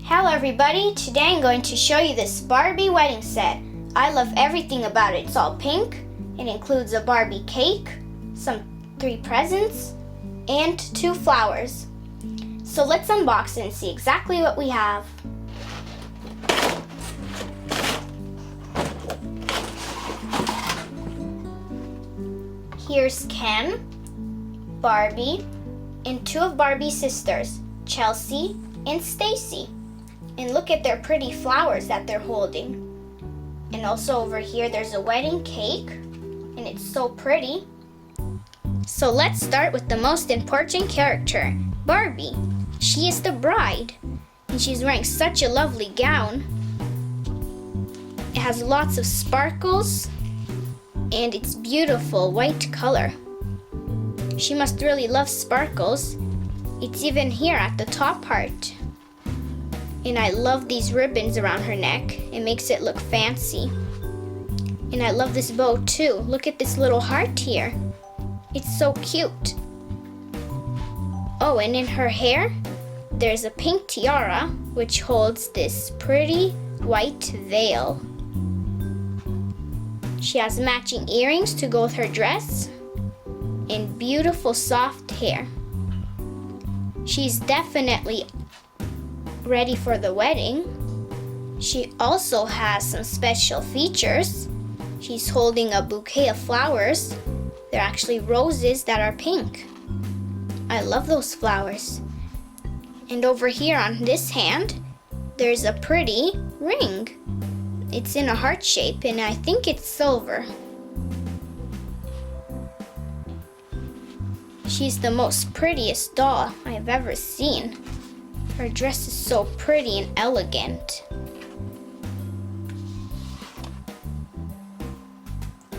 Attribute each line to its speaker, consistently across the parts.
Speaker 1: Hello everybody, today I'm going to show you this Barbie wedding set. I love everything about it. It's all pink. It includes a Barbie cake, some 3 presents, and 2 flowers. So let's unbox it and see exactly what we have. Here's Ken, Barbie, and 2 of Barbie's sisters, Chelsea and Stacie. And look at their pretty flowers that they're holding. And also over here there's a wedding cake, and it's so pretty. So let's start with the most important character, Barbie. She is the bride, and she's wearing such a lovely gown. It has lots of sparkles, and it's beautiful white color. She must really love sparkles. It's even here at the top part. And I love these ribbons around her neck. It makes it look fancy. And I love this bow too. Look at this little heart here. It's so cute. Oh, and in her hair, there's a pink tiara, which holds this pretty white veil. She has matching earrings to go with her dress, and beautiful soft hair. She's definitely ready for the wedding. She also has some special features. She's holding a bouquet of flowers. They're actually roses that are pink. I love those flowers. And over here on this hand, there's a pretty ring. It's in a heart shape, and I think it's silver. She's the most prettiest doll I've ever seen. Her dress is so pretty and elegant.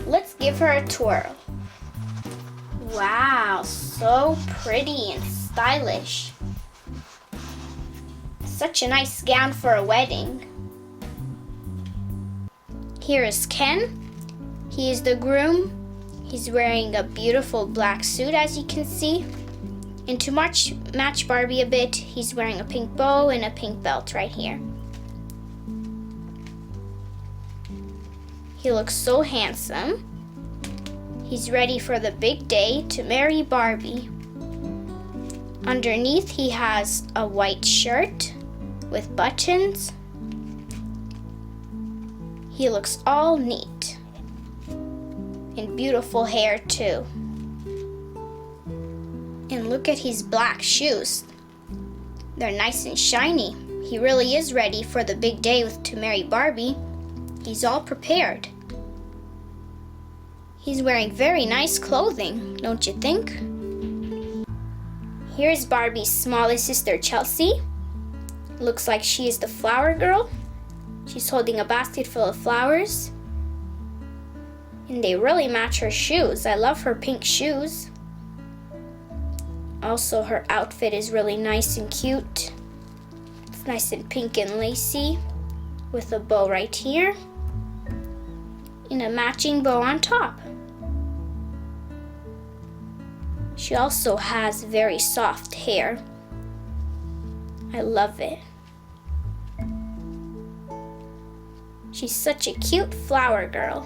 Speaker 1: Let's give her a twirl. Wow, so pretty and stylish. Such a nice gown for a wedding. Here is Ken. He is the groom. He's wearing a beautiful black suit, as you can see. And to match Barbie a bit, he's wearing a pink bow and a pink belt right here. He looks so handsome. He's ready for the big day to marry Barbie. Underneath, he has a white shirt with buttons. He looks all neat. And beautiful hair too. And look at his black shoes. They're nice and shiny. He really is ready for the big day to marry Barbie. He's all prepared. He's wearing very nice clothing, don't you think? Here's Barbie's smallest sister, Chelsea. Looks like she is the flower girl. She's holding a basket full of flowers. And they really match her shoes. I love her pink shoes. Also, her outfit is really nice and cute. It's nice and pink and lacy with a bow right here and a matching bow on top. She also has very soft hair. I love it. She's such a cute flower girl.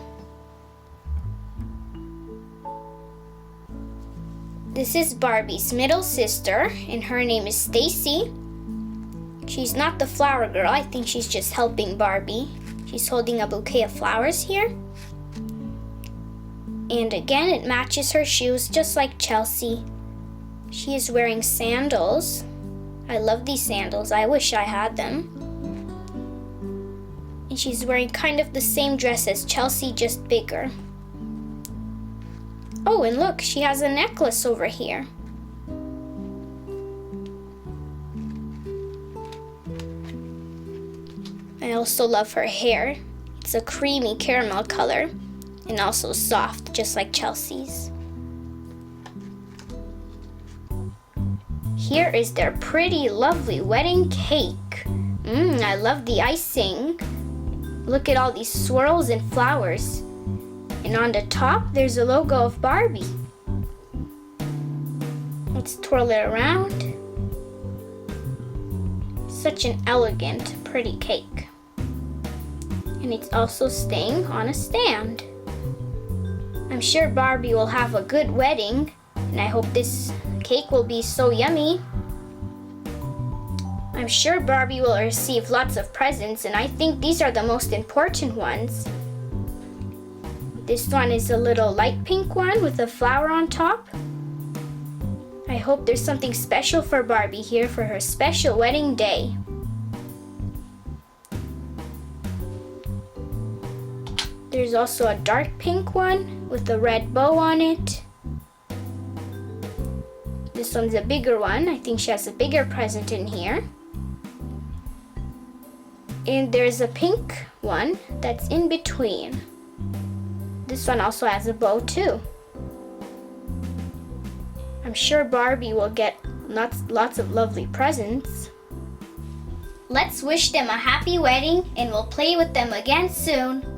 Speaker 1: This is Barbie's middle sister, and her name is Stacy. She's not the flower girl. I think she's just helping Barbie. She's holding a bouquet of flowers here. And again, it matches her shoes just like Chelsea. She is wearing sandals. I love these sandals. I wish I had them. And she's wearing kind of the same dress as Chelsea, just bigger. Oh, and look, she has a necklace over here. I also love her hair. It's a creamy caramel color and also soft, just like Chelsea's. Here is their pretty, lovely wedding cake. I love the icing. Look at all these swirls and flowers. And on the top, there's a logo of Barbie. Let's twirl it around. Such an elegant, pretty cake. And it's also staying on a stand. I'm sure Barbie will have a good wedding, and I hope this cake will be so yummy. I'm sure Barbie will receive lots of presents, and I think these are the most important ones. This one is a little light pink one with a flower on top. I hope there's something special for Barbie here for her special wedding day. There's also a dark pink one with a red bow on it. This one's a bigger one. I think she has a bigger present in here. And there's a pink one that's in between. This one also has a bow too. I'm sure Barbie will get lots of lovely presents. Let's wish them a happy wedding and we'll play with them again soon.